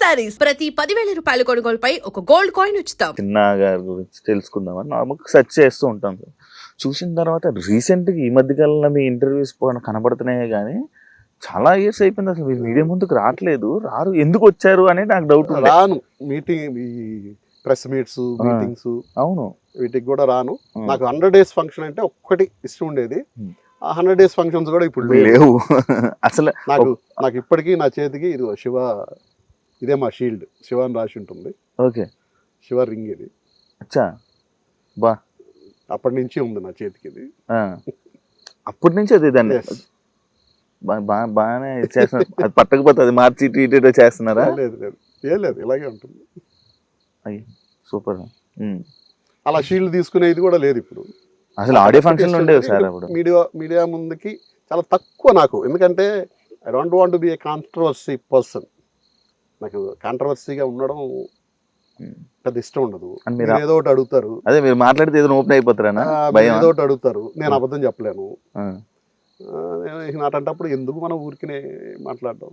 శారీస్ ప్రతి 10,000 రూపాయల కొనుగోలుపై ఒక గోల్డ్ కాయిన్ ఉచితం. చిన్న గారి గురించి తెలుసుకుందామని నార్మల్గా సెర్చ్ చేస్తూ ఉంటాం సార్. చూసిన తర్వాత రీసెంట్గా ఈ మధ్య కాలంలో మీ ఇంటర్వ్యూస్ కనబడుతున్నాయే కానీ చాలా ఇయర్స్ అయిపోయింది అసలు మీరు మీడియా ముందుకు రారు ఎందుకు వచ్చారు అనేది నాకు డౌట్. రాను మీటింగ్ ఈ ప్రెస్ మీట్స్ మీటింగ్స్ అవును వీటికి కూడా రాను. నాకు 100 days ఫంక్షన్ అంటే ఒక్కటి ఇష్టం ఉండేది. ఆ 100 days ఫంక్షన్స్ కూడా ఇప్పుడు లేవు అసలు. నాకు ఇప్పటికీ నా చేతికి ఇది శివ, ఇదే మా షీల్డ్, శివ అని రాసి ఉంటుంది. ఓకే, శివ రింగ్ ఇది. అచ్చా బా, అప్పటి నుంచి ఉంది నా చేతికి ఇది. అప్పటి నుంచి అది దాన్ని బాగానే చేస్తున్నారు. అది పట్టకపోతే అది మార్చి ఇటు చేస్తున్నారా? లేదు లేదు, ఏం లేదు, ఇలాగే ఉంటుంది. అయ్యి సూపర్. అలా షీల్డ్ తీసుకునేది కూడా లేదు ఇప్పుడు. అసలు ఆడియో ఫంక్షన్ ఉండేవి సార్ అప్పుడు. మీడియా ముందుకి చాలా తక్కువ నాకు, ఎందుకంటే I don't want to be A controversy person. నాకు కాంట్రవర్సీగా ఉండడం పెద్ద ఇష్టం ఉండదు. మీరు ఏదో ఒకటి అడుగుతారు, అదే మీరు మాట్లాడితే ఏదో ఓపెన్ అయిపోతారా, ఏదో ఒకటి అడుగుతారు, నేను అబద్ధం చెప్పలేను. నాటంటప్పుడు ఎందుకు మనం ఊరికినే మాట్లాడడం.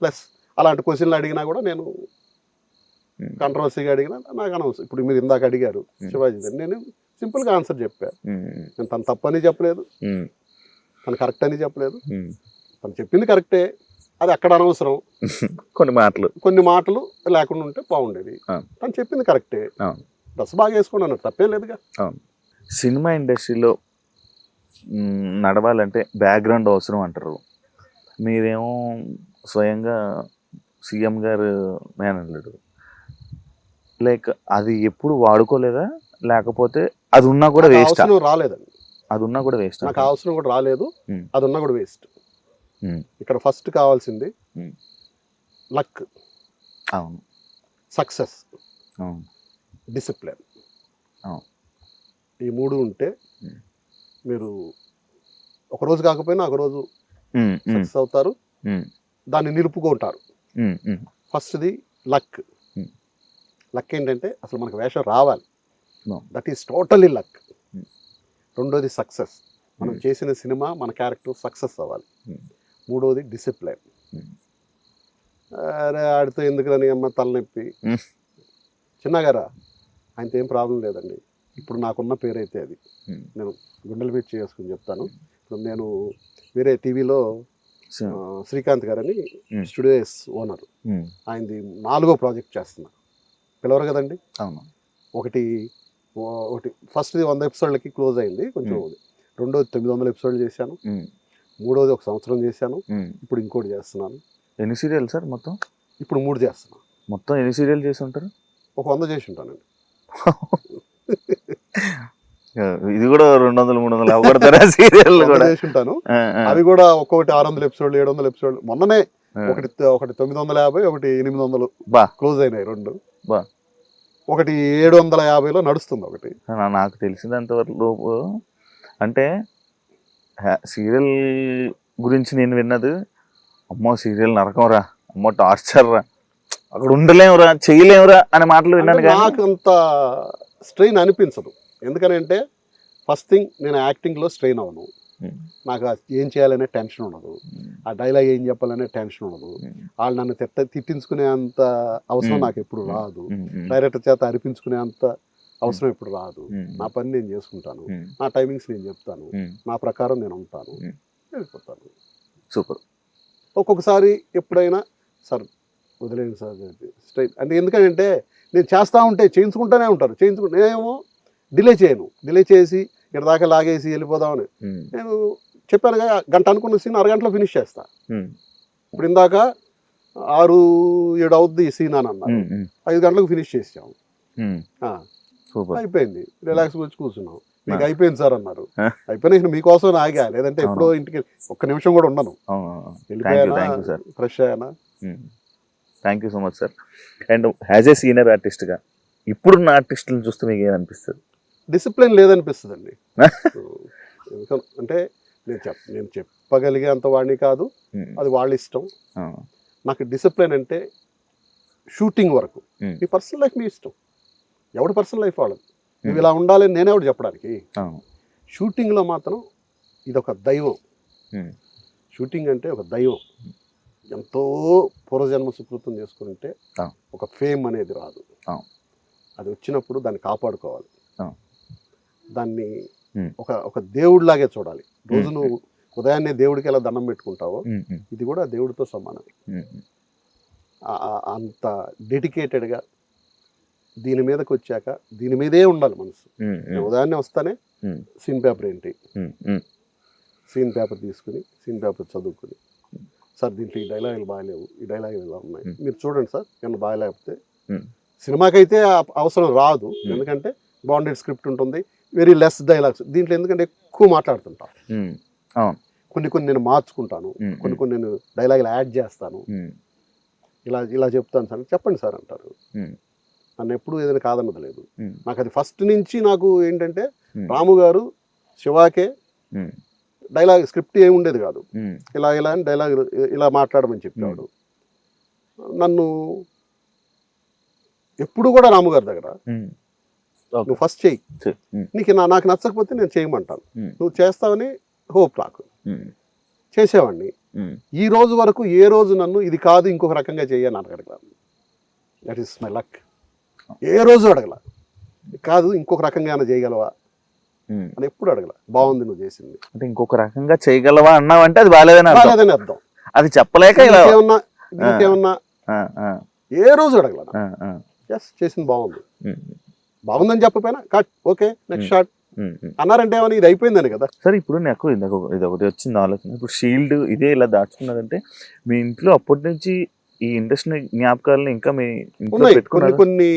ప్లస్ అలాంటి క్వశ్చన్లు అడిగినా కూడా నేను కాంట్రవర్సీగా అడిగినా నాకు అనవసరం. ఇప్పుడు మీరు ఇందాక అడిగారు శివాజీ, నేను సింపుల్గా ఆన్సర్ చెప్పాను. నేను తను తప్పని చెప్పలేదు, తను కరెక్ట్ అని చెప్పలేదు. తను చెప్పింది కరెక్టే, అది అక్కడ అనవసరం. కొన్ని మాటలు లేకుండా ఉంటే బాగుండేది. తను చెప్పింది కరెక్టే, డ్రెస్ బాగా వేసుకోండి అన్నట్టు తప్పేం లేదుగా. సినిమా ఇండస్ట్రీలో నడవాలంటే బ్యాక్గ్రౌండ్ అవసరం అంటారు. మీరేమో స్వయంగా సీఎం గారు మేనల్లుడు, లైక్ అది ఎప్పుడు వాడుకోలేదా, లేకపోతే అది ఉన్నా కూడా వేస్ట్? రాలేదండి, అది ఉన్నా కూడా వేస్ట్. నాకు అవసరం కూడా రాలేదు, అది ఉన్నా కూడా వేస్ట్. ఇక్కడ ఫస్ట్ కావాల్సింది లక్, అవును, సక్సెస్, డిసిప్లిన్. ఈ మూడు ఉంటే మీరు ఒకరోజు కాకపోయినా ఒకరోజు సక్సెస్ అవుతారు, దాన్ని నిలుపుకుంటారు. ఫస్ట్ది లక్. లక్ ఏంటంటే అసలు మనకు వేషం రావాలి, దట్ ఈస్ టోటలీ లక్. రెండోది సక్సెస్, మనం చేసిన సినిమా మన క్యారెక్టర్ సక్సెస్ అవ్వాలి. మూడోది డిసిప్లిన్. అరే ఆడితో ఎందుకులని అమ్మ తలనొప్పి, చిన్నగారా ఆయనతో ఏం ప్రాబ్లం లేదండి. ఇప్పుడు నాకున్న పేరైతే అది, నేను గుండెల మీద చేసుకుని చెప్తాను. ఇప్పుడు నేను వేరే టీవీలో శ్రీకాంత్ గారని స్టూడియోస్ ఓనర్, ఆయనది 4వ ప్రాజెక్ట్ చేస్తున్నా. పిలవరు కదండి. ఒకటి ఫస్ట్ది 100 episodeలకి క్లోజ్ అయింది కొంచెం. రెండోది 900 episodes చేశాను. మూడోది 1 సంవత్సరం చేశాను. ఇప్పుడు ఇంకోటి చేస్తున్నాను. ఎన్ని సీరియల్ సార్ మొత్తం? ఇప్పుడు 3 చేస్తున్నాను. మొత్తం ఎన్ని సీరియల్ చేసి ఉంటారు? ఒక 100 చేసి ఉంటానండి. ఇది కూడా 200-300 అవగొడతారా సీరియల్ కూడా? చేసి ఉంటాను. అవి కూడా ఒక్కొక్కటి 600 episodes, 700 episodes. మొన్ననే ఒకటి 950, ఒకటి 800 క్లోజ్ అయినాయి 2. ఒకటి 750లో నడుస్తుంది. ఒకటి నాకు తెలిసినంత వరకు అంటే సీరియల్ గురించి నేను విన్నది, అమ్మో సీరియల్ నరకం రా, అమ్మో టార్చర్ రా, అక్కడ ఉండలేమురా, చేయలేమురా అనే మాటలు విన్నాను. నాకు అంత స్ట్రెయిన్ అనిపించదు. ఎందుకనంటే ఫస్ట్ థింగ్, నేను యాక్టింగ్లో స్ట్రెయిన్ అవ్వను. నాకు ఏం చేయాలనే టెన్షన్ ఉండదు, ఆ డైలాగ్ ఏం చెప్పాలనే టెన్షన్ ఉండదు. వాళ్ళు నన్ను తిట్టించుకునే అంత అవసరం నాకు ఎప్పుడు రాదు. డైరెక్టర్ చేత అనిపించుకునే అంత అవసరం ఎప్పుడు రాదు. నా పని నేను చేసుకుంటాను, నా టైమింగ్స్ నేను చెప్తాను, నా ప్రకారం నేను ఉంటాను, వెళ్ళిపోతాను. సూపర్. ఒక్కొక్కసారి ఎప్పుడైనా సార్ వదిలేండి సార్ స్ట్రైట్ అంటే, ఎందుకంటే నేను చేస్తూ ఉంటే చేయించుకుంటూనే ఉంటారు. నేనేమో డిలే చేయను, డిలే చేసి ఇక్కడ దాకా లాగేసి వెళ్ళిపోదామని. నేను చెప్పానుగా, గంట అనుకున్న సీన్ అరగంటలో ఫినిష్ చేస్తా. ఇప్పుడు ఇందాక 6-7 అవుద్ది ఈ సీన్ అని అన్నారు, 5 గంటలకు ఫినిష్ చేసాము. అయిపోయింది, రిలాక్స్ వచ్చి కూర్చున్నాం. మీకు అయిపోయింది సార్ అన్నారు, అయిపోయినా మీకోసం ఆగా, లేదంటే ఎప్పుడో ఇంటికి ఒక్క నిమిషం కూడా ఉండను. వెళ్ళిపోయానా, ఫ్రెష్ అయ్యానా. Thank you so much sir. And as a senior ఆర్టిస్ట్గా ఇప్పుడున్న ఆర్టిస్టులను చూస్తే మీకు ఏమనిపిస్తుంది? డిసిప్లిన్ లేదనిపిస్తుంది అండి. అంటే నేను చెప్పగలిగే అంత వాడిని కాదు, అది వాళ్ళ ఇష్టం. నాకు డిసిప్లిన్ అంటే షూటింగ్ వరకు, మీ పర్సనల్ లైఫ్ మీ ఇష్టం, ఎవడి పర్సనల్ లైఫ్ వాళ్ళది. నువ్వు ఇలా ఉండాలని నేనే ఒకటి చెప్పడానికి. షూటింగ్లో మాత్రం ఇది ఒక దైవం. షూటింగ్ అంటే ఒక దైవం. ఎంతో పూర్వజన్మ సుకృతం చేసుకుంటే ఆ. ఒక ఫేమ్ అనేది రాదు. ఆ. అది వచ్చినప్పుడు దాన్ని కాపాడుకోవాలి. ఆ. దాన్ని ఉమ్. ఒక దేవుడిలాగే చూడాలి. రోజు నువ్వు ఉదయాన్నే దేవుడికి ఎలా దండం పెట్టుకుంటావో ఇది కూడా దేవుడితో సమానం. అంత డెడికేటెడ్గా దీని మీదకి వచ్చాక దీని మీదే ఉండాలి మనసు. ఉదయాన్నే వస్తానే సీన్ పేపర్ ఏంటి, సీన్ పేపర్ తీసుకుని సీన్ పేపర్ చదువుకుని, సార్ దీంట్లో ఈ డైలాగులు బాగాలేవు, ఈ డైలాగులు ఇలా ఉన్నాయి, మీరు చూడండి సార్, ఏమన్నా బాగాలేకపోతే. సినిమాకైతే అవసరం రాదు, ఎందుకంటే బాండెడ్ స్క్రిప్ట్ ఉంటుంది, వెరీ లెస్ డైలాగ్స్. దీంట్లో ఎందుకంటే ఎక్కువ మాట్లాడుతుంటాను, కొన్ని నేను మార్చుకుంటాను, కొన్ని నేను డైలాగులు యాడ్ చేస్తాను. ఇలా చెప్తాను సార్, చెప్పండి సార్ అంటారు. నన్ను ఎప్పుడు ఏదైనా కాదన్నది లేదు. నాకు అది ఫస్ట్ నుంచి నాకు ఏంటంటే రాము గారు శివాకే డైలాగ్ స్క్రిప్ట్ ఏమి ఉండేది కాదు, ఇలా అని డైలాగ్ ఇలా మాట్లాడమని చెప్పేవాడు. నన్ను ఎప్పుడు కూడా రాము గారి దగ్గర నువ్వు ఫస్ట్ చెయ్యి, నాకు నచ్చకపోతే నేను చేయమంటాను, నువ్వు చేస్తావని హోప్ నాకు. చేసేవాడిని. ఈ రోజు వరకు ఏ రోజు నన్ను ఇది కాదు ఇంకొక రకంగా చేయని అడగల. That is my luck. ఏ రోజు అడగల, కాదు ఇంకొక రకంగా ఏమైనా చేయగలవా అని ఎప్పుడు అడగల. బాగుంది నువ్వు చేసింది అంటే ఇంకొక రకంగా చేయగలవా అన్నావంటే అది బాగాలేదని అర్థం. అది చెప్పలేక ఇంకేమన్నా ఏ రోజు అడగల. ఎస్ చేసింది బాగుంది, బాగుందని చెప్పపోయినా కట్ ఓకే నెక్స్ట్ షాట్ అన్నారంటే ఏమని ఇది అయిపోయిందని కదా. సరే ఇప్పుడు నాకు ఇది ఒకటి వచ్చింది ఆలోచన. ఇప్పుడు షీల్డ్ ఇదే ఇలా దాచుకున్నదంటే మీ ఇంట్లో అప్పటి నుంచి ఈ ఇండస్ట్రీ జ్ఞాపకాలను ఇంకా మీ ఉన్నాయి కొన్ని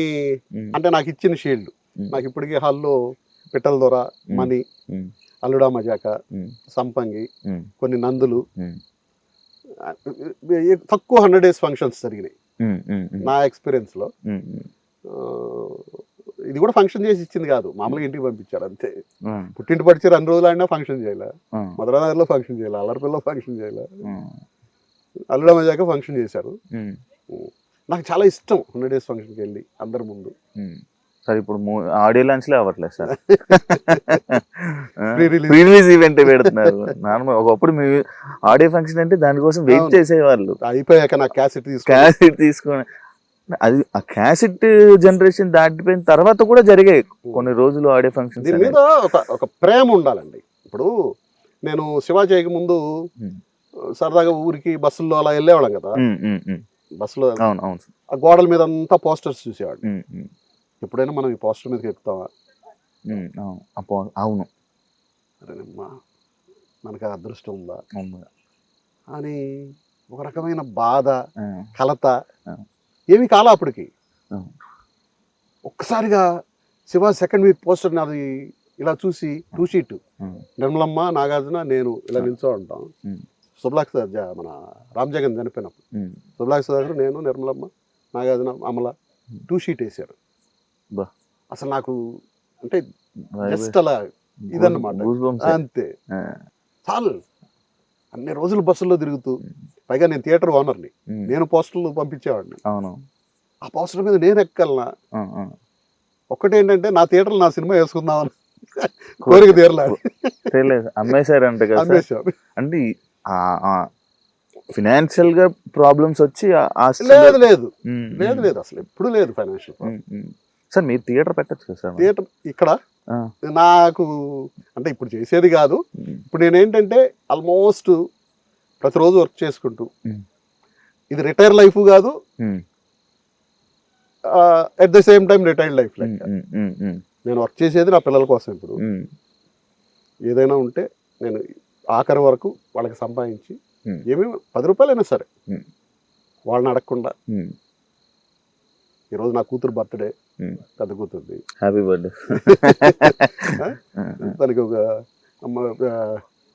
అంటే నాకు ఇచ్చిన షీల్డ్. నాకు ఇప్పటికీ హాల్లో పిట్టల దొర, మణి, అల్లుడా మజాక, సంపంగి, కొన్ని నందులు, తక్కువ 100 days ఫంక్షన్స్ జరిగినాయి నా ఎక్స్పీరియన్స్ లో. ఇది కూడా ఫంక్షన్ చేసి ఇచ్చింది కాదు, మామూలుగా ఇంటికి పంపించారు అంతే. పుట్టింటి పడిచారు అన్ని రోజులు ఆడినా ఫంక్షన్ చేయలే, మధురానగర్లో ఫంక్షన్ చేయలే, అల్లరిపల్లిలో ఫంక్షన్ చేయలే, అల్లుడా మజాక ఫంక్షన్ చేశారు. నాకు చాలా ఇష్టం 100 days ఫంక్షన్కి వెళ్ళి అందరి ముందు. సార్ ఇప్పుడు ఆడియో లాంచ్లే అవ్వట్లేదు సార్, ప్రీ రిలీజ్ ఈవెంట్ పెడుతున్నారు. నార్మల్ ఒకప్పుడు మీ ఆడియో ఫంక్షన్ అంటే దానికోసం వెయిట్ చేసేవాళ్ళు. అయిపోయాక నాకు క్యాసెట్ తీసుకొని అది ఆ క్యాసెట్ జనరేషన్ దాటిపోయిన తర్వాత కూడా జరిగాయి కొన్ని రోజులు ఆడియో ఫంక్షన్. దీని మీద ఒక ప్రేమ ఉండాలండి. ఇప్పుడు నేను శివ చేయక ముందు సరదాగా ఊరికి బస్సుల్లో అలా వెళ్ళేవాళ్ళం కదా, బస్సులో ఆ గోడల మీద అంతా పోస్టర్స్ చూసేవాడు. ఎప్పుడైనా మనం ఈ పోస్టర్ మీదకి ఎక్కుతామా? అవును, అరేనమ్మా మనకు అదృష్టం ఉందా అని ఒక రకమైన బాధ, కలత ఏమి కాలా అప్పటికి. ఒక్కసారిగా శివ సెకండ్ వీక్ పోస్టర్ నాది ఇలా చూసి 2 sheet నిర్మలమ్మ, నాగార్జున, నేను ఇలా నిల్చో ఉంటాం. శుభలాక్ మన రామ్ జగన్ చనిపోయినప్పుడు శుభలాక్ సుధాకర్, నేను, నిర్మలమ్మ, నాగార్జున, అమల 2 sheet వేశారు. అసలు నాకు అంటే జస్ట్ అలా ఇదన్నమాట, అంతే చాలు. అన్ని రోజులు బస్సుల్లో తిరుగుతూ, పైగా నేను థియేటర్ ఓనర్ని, నేను పోస్టర్లు పంపించేవాడిని. ఆ పోస్టర్ మీద నేను ఎక్కలనా. ఒక్కటేంటంటే నా థియేటర్లో నా సినిమా వేసుకుందామని కోరిక తీరలేదు, అమ్మేశారంట కదా. అమ్మేశారు అంటే ఫైనాన్షియల్ గా ప్రాబ్లమ్స్ వచ్చి లేదు అసలు ఎప్పుడు లేదు ఫైనాన్షియల్ ప్రాబ్లం. సార్ మీరు థియేటర్ పెట్టచ్చు కదా సార్? థియేటర్ ఇక్కడ నాకు అంటే ఇప్పుడు చేసేది కాదు. ఇప్పుడు నేనేంటంటే ఆల్మోస్ట్ ప్రతిరోజు వర్క్ చేసుకుంటూ, ఇది రిటైర్ లైఫ్ కాదు, at the same time retired life లెక్క. నేను వర్క్ చేసేది నా పిల్లల కోసం. ఇప్పుడు ఏదైనా ఉంటే నేను ఆఖరి వరకు వాళ్ళకి సంపాదించి, ఏమేమి 10 రూపాయలైనా సరే వాళ్ళని అడగకుండా. ఈరోజు నా కూతురు బర్త్డే, పెద్ద కూతురుది, హ్యాపీ బర్త్డే. తనకి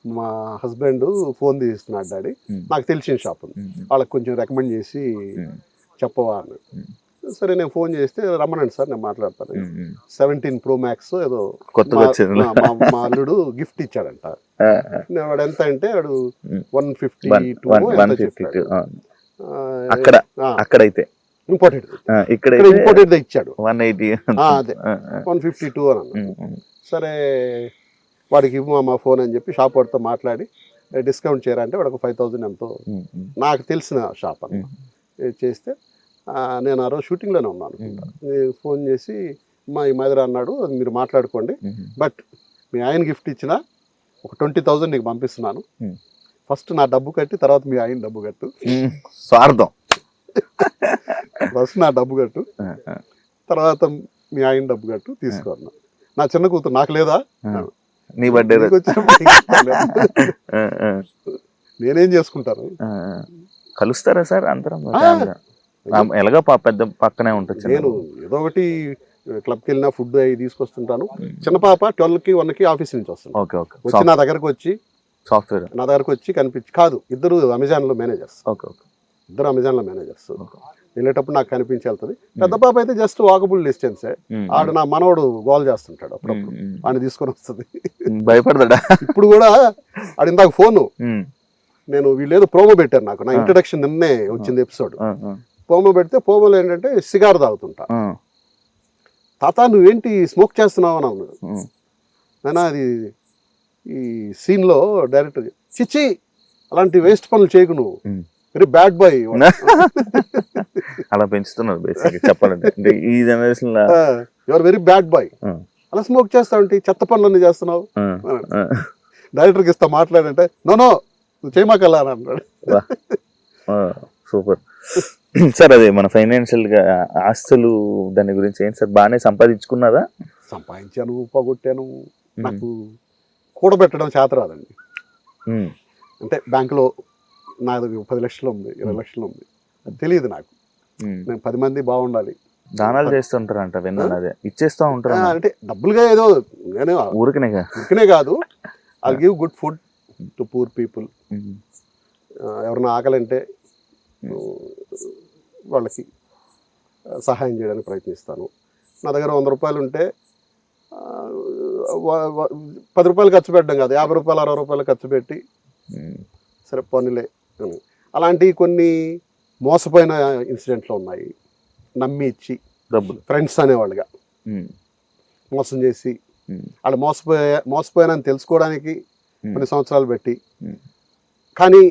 మా హస్బెండ్ ఫోన్ తీస్తున్నాడు, డాడీ నాకు తెలిసిన షాప్ ఉంది, వాళ్ళకి కొంచెం రికమెండ్ చేసి చెప్పవా అని. సరే నేను ఫోన్ చేస్తే రమ్మనండి సార్ నేను మాట్లాడతాను. 17 Pro Max ఏదో మా అల్లుడు గిఫ్ట్ ఇచ్చాడంట. వాడు ఎంత అంటే వాడు 152 చెప్పాడు. అక్కడైతే ఇంపోర్టెడ్ ఇచ్చాడు 180, అదే 152 అని అన్నాడు. సరే వాడికి ఇవ్వు మా ఫోన్ అని చెప్పి షాప్ వాడితో మాట్లాడి డిస్కౌంట్ చేయరా అంటే వాడు ఒక 5,000 ఎంతో నాకు తెలిసిన షాప్ అన్న చేస్తే నేను ఆ రోజు షూటింగ్లోనే ఉన్నాను. నేను ఫోన్ చేసి ఈ మాదిరి అన్నాడు, అది మీరు మాట్లాడుకోండి, బట్ మీ ఆయన గిఫ్ట్ ఇచ్చిన ఒక 20,000 నీకు పంపిస్తున్నాను, ఫస్ట్ నా డబ్బు కట్టి తర్వాత మీ ఆయన డబ్బు కట్టు. స్వార్థం. ఫస్ట్ నా డబ్బు కట్టు తర్వాత మీ ఆయన డబ్బు కట్టు తీసుకున్నా. నా చిన్న కూతురు నాకు లేదా, నీ బర్త్డే నేనేం చేసుకుంటాను. కలుస్తారా సార్ అందరం? ఎలాగో పెద్ద పక్కనే ఉంటుంది. నేను ఏదో ఒకటి క్లబ్కి వెళ్ళినా ఫుడ్ అవి తీసుకొస్తుంటాను. చిన్న పాప 12కి 1కి ఆఫీస్ నుంచి వస్తుంది. వచ్చి నా దగ్గరకు వచ్చి సాఫ్ట్వేర్ నా దగ్గరకు వచ్చి కనిపించి కాదు, ఇద్దరు అమెజాన్లో మేనేజర్స్. ఇద్దరు అమెజాన్లో మేనేజర్స్. వెళ్ళేటప్పుడు నాకు కనిపించి వెళ్తుంది. పెద్ద పాప అయితే జస్ట్ వాకబుల్ డిస్టెన్సే. ఆడు నా మనవడు గోల్ చేస్తుంటాడు, అప్పుడప్పుడు ఆయన తీసుకొని వస్తుంది. భయపడతాడా? ఇప్పుడు కూడా ఆడు ఇందాక ఫోను, నేను వీళ్ళేదో ప్రోమో పెట్టారు నాకు, నా ఇంట్రడక్షన్ నిన్నే వచ్చింది ఎపిసోడ్. ప్రోమో పెడితే ప్రోమోలో ఏంటంటే సిగార్ తాగుతుంటా. తాత నువ్వేంటి స్మోక్ చేస్తున్నావు అని అన్నాడు. నేను అది ఈ సీన్లో డైరెక్టర్ చిచ్చి అలాంటి వేస్ట్ పనులు చేయకు, నువ్వు వెరీ బ్యాడ్ బాయ్. అలా పెంచుతున్నారు బేసిక్ చెప్పాలంటే. ఈ జనరేషన్ లో యువర్ వెరీ బ్యాడ్ బాయ్, అలా స్మోక్ చేస్తావు, చెత్త పనులన్నీ చేస్తున్నావు. డైరెక్టర్కి ఇస్తా మాట్లాడంటే నో నువ్వు చేయమాకల్లా అని అన్నాడు. Super sir. అదే మన ఫైనాన్షియల్ గా ఆస్తులు దాని గురించి ఏంటి సార్? బాగానే సంపాదించుకున్నారా? సంపాదించాను, పోగొట్టాను. నాకు కూడబెట్టడం చేత రాదండి. అంటే బ్యాంకులో నా దగ్గర 10 లక్షలు ఉంది, 20 లక్షలు ఉంది, తెలియదు నాకు. నేను 10 మంది బాగుండాలి. దానాలు చేస్తుంటారంట, విన్నాను. అదే ఇచ్చేస్తూ ఉంటారు అంటే డబ్బులుగా ఏదో ఊరికనే కాదు. I give good food to poor people. ఎవరన్నా ఆకలంటే వాళ్ళకి సహాయం చేయడానికి ప్రయత్నిస్తాను. నా దగ్గర 100 రూపాయలు ఉంటే 10 రూపాయలు ఖర్చు పెట్టడం కాదు, 50 రూపాయలు 60 రూపాయలు ఖర్చు పెట్టి సరే పనులే అని. అలాంటి కొన్ని మోసపోయిన ఇన్సిడెంట్లు ఉన్నాయి. నమ్మి ఇచ్చి డబ్బులు ఫ్రెండ్స్ అనేవాళ్ళుగా మోసం చేసి వాళ్ళు మోసపోయానని తెలుసుకోవడానికి కొన్ని సంవత్సరాలు పెట్టి, కానీ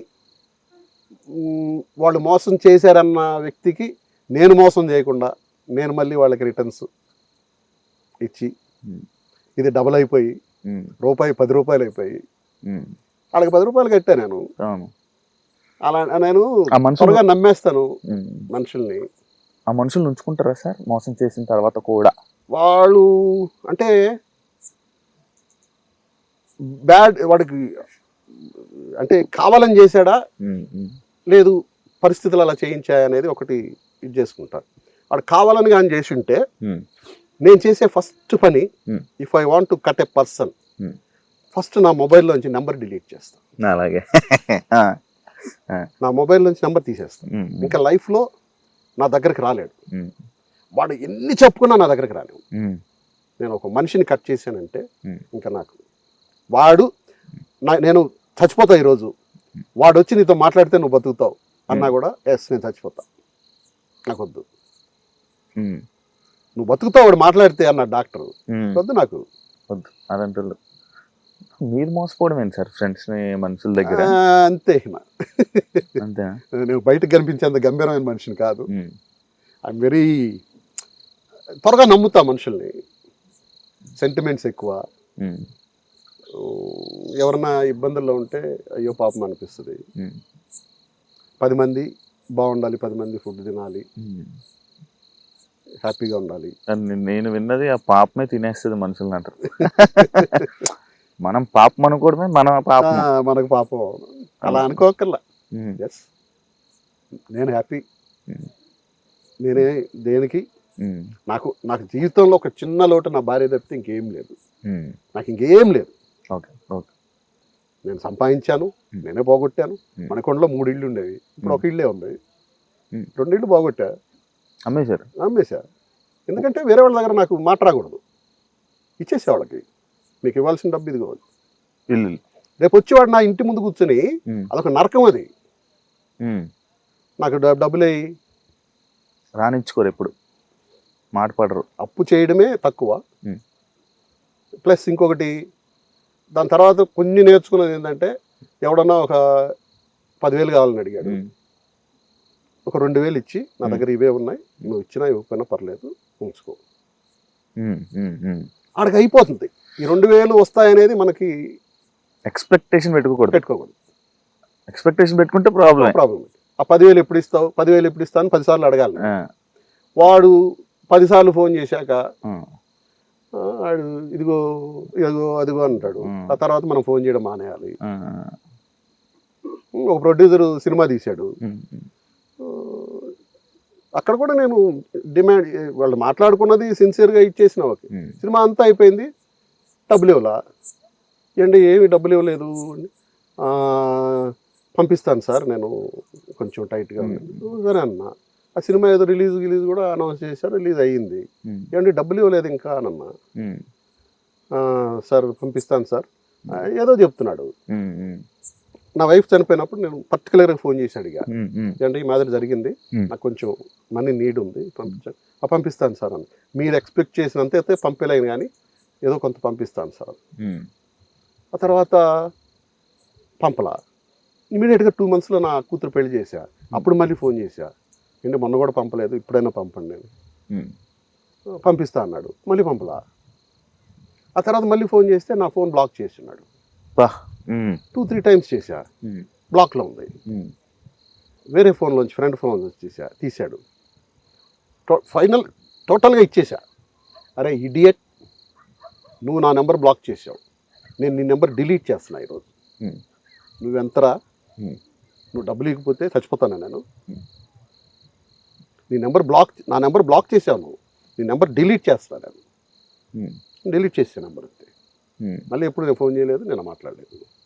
వాళ్ళు మోసం చేశారన్న వ్యక్తికి నేను మోసం చేయకుండా నేను మళ్ళీ వాళ్ళకి రిటర్న్స్ ఇచ్చి ఇది డబుల్ అయిపోయి రూపాయి 10 రూపాయలు అయిపోయి వాళ్ళకి 10 రూపాయలు కట్టా నేను. అలా నేను త్వరగా నమ్మేస్తాను మనుషుల్ని. ఆ మనుషులు ఉంచుకుంటారా సార్ మోసం చేసిన తర్వాత కూడా? వాళ్ళు అంటే బ్యాడ్, వాడికి అంటే కావాలని చేశాడా లేదు పరిస్థితులు అలా చేయించాయనేది ఒకటి ఇది చేసుకుంటారు. వాడు కావాలని కానీ చేసి ఉంటే నేను చేసే ఫస్ట్ పని, if I want to cut a person, first నా మొబైల్లోంచి నెంబర్ డిలీట్ చేస్తాను. అలాగే నా మొబైల్లోంచి నెంబర్ తీసేస్తాను. ఇంకా లైఫ్లో నా దగ్గరికి రాలేడు. వాడు ఎన్ని చెప్పుకున్నా నా దగ్గరికి రాలేవు. నేను ఒక మనిషిని కట్ చేశానంటే ఇంకా నాకు వాడు నేను చచ్చిపోతా ఈరోజు, వాడు వచ్చి నీతో మాట్లాడితే నువ్వు బతుకుతావు అన్నా కూడా ఎస్ నేను చచ్చిపోతా, నాకు వద్దు. నువ్వు బతుకుతావు వాడు మాట్లాడితే అన్న డాక్టర్, వద్దు నాకు వద్దు అదంటారు. మీరు మోసపోవడం ఏంటి సార్ ఫ్రెండ్స్ మనుషుల దగ్గర? అంతే అంతే. నేను బయటకు కనిపించేంత గంభీరమైన మనిషిని కాదు. ఐఎమ్ వెరీ త్వరగా నమ్ముతా మనుషుల్ని, సెంటిమెంట్స్ ఎక్కువ. ఎవరన్నా ఇబ్బందుల్లో ఉంటే అయ్యో పాపం అనిపిస్తుంది. 10 మంది బాగుండాలి, 10 మంది ఫుడ్ తినాలి, హ్యాపీగా ఉండాలి. నేను విన్నది ఆ పాపమే తినేస్తుంది మనుషుల్ని అంటారు. మనం పాపం అనుకోవడమే మనకు పాపం అలా అనుకోకల్లా. ఎస్ నేను హ్యాపీ. నేనే దేనికి నాకు జీవితంలో ఒక చిన్న లోటు నా భార్య తప్పితే ఇంకేం లేదు. నాకు ఇంకేం లేదు. నేను సంపాదించాను, నేనే పోగొట్టాను. మనకొండలో 3 ఇళ్ళు ఉండేవి, ఇప్పుడు 1 ఇల్లే ఉంది. 2 ఇళ్ళు పోగొట్టా, అమ్మేశా. ఎందుకంటే వేరే వాళ్ళ దగ్గర నాకు మాట రాకూడదు. ఇచ్చేసే వాళ్ళకి మీకు ఇవ్వాల్సిన డబ్బు ఇదిగో. రేపు వచ్చేవాడు నా ఇంటి ముందు కూర్చొని అదొక నరకం. అది నాకు డబ్బులే రానిచ్చుకోరు, ఎప్పుడు మాట పడరు. అప్పు చేయడమే తక్కువ. ప్లస్ ఇంకొకటి దాని తర్వాత కొన్ని నేర్చుకున్నది ఏంటంటే ఎవడన్నా ఒక 10,000 కావాలని అడిగాడు, ఉమ్, ఒక 2,000 ఇచ్చి నా దగ్గర ఇవే ఉన్నాయి, నువ్వు ఇచ్చినా ఇవ్వకపోయినా పర్లేదు ఉంచుకో, ఉమ్, ఉమ్, ఉమ్. ఆడికి అయిపోతుంది. ఈ 2,000 వస్తాయనేది మనకి ఎక్స్పెక్టేషన్ పెట్టుకోకూడదు. పెట్టుకోకూడదు. ఎక్స్పెక్టేషన్ పెట్టుకుంటే ప్రాబ్లమే. ప్రాబ్లం. ఆ 10,000 ఎప్పుడు ఇస్తావు, 10,000 ఎప్పుడు ఇస్తావు అని 10 సార్లు అడగాలి. వాడు 10 సార్లు ఫోన్ చేశాక వాడు ఇదిగో ఇదిగో అదిగో అంటాడు. ఆ తర్వాత మనం ఫోన్ చేయడం మానేయాలి. ఒక ప్రొడ్యూసర్ సినిమా తీశాడు, అక్కడ కూడా నేను డిమాండ్, వాళ్ళు మాట్లాడుకున్నది సిన్సియర్గా ఇచ్చేసిన ఓకే, సినిమా అంతా అయిపోయింది, డబ్బులు ఇవ్వలా. ఏంటి ఏమి డబ్బులు ఇవ్వలేదు, పంపిస్తాను సార్ నేను కొంచెం టైట్గా సరే అన్న. ఆ సినిమా ఏదో రిలీజ్ కూడా అనౌన్స్ చేశారు, రిలీజ్ అయ్యింది, ఏమంటే డబ్బులు ఇవ్వలేదు ఇంకా అనన్నా. సార్ పంపిస్తాను సార్ ఏదో చెప్తున్నాడు. నా వైఫ్ చనిపోయినప్పుడు నేను పర్టికులర్గా ఫోన్ చేసి అడిగా, అంటే ఈ మాదిరి జరిగింది, నాకు కొంచెం మనీ నీడ్ ఉంది, పంపిస్తాను సార్ అని. మీరు ఎక్స్పెక్ట్ చేసినంత అయితే పంపలేను కానీ ఏదో కొంత పంపిస్తాను సార్. ఆ తర్వాత పంపలా. ఇమీడియట్గా 2 monthsలో నా కూతురు పెళ్లి చేశా. అప్పుడు మళ్ళీ ఫోన్ చేశా, ఏంటి మొన్న కూడా పంపలేదు, ఇప్పుడైనా పంపండి. నేను పంపిస్తా అన్నాడు, మళ్ళీ పంపలా. ఆ తర్వాత మళ్ళీ ఫోన్ చేస్తే నా ఫోన్ బ్లాక్ చేస్తున్నాడు. 2-3 times చేశా, బ్లాక్లో ఉంది. వేరే ఫోన్లోంచి ఫ్రెండ్ ఫోన్లోంచి తీశాడు. టోటల్గా ఇచ్చేసా. అరే ఇడియట్, నువ్వు నా నెంబర్ బ్లాక్ చేసావు, నేను నీ నెంబర్ డిలీట్ చేస్తున్నా ఈరోజు. నువ్వెంతరా, నువ్వు డబ్బులు ఇవ్వకపోతే చచ్చిపోతాను నేను. నా నెంబర్ బ్లాక్ చేసావు, నువ్వు నీ నెంబర్ డిలీట్ చేస్తాను నేను. డిలీట్ చేసే నెంబర్ అంతే. మళ్ళీ ఎప్పుడు నేను ఫోన్ చేయలేదు, నేను మాట్లాడలేదు.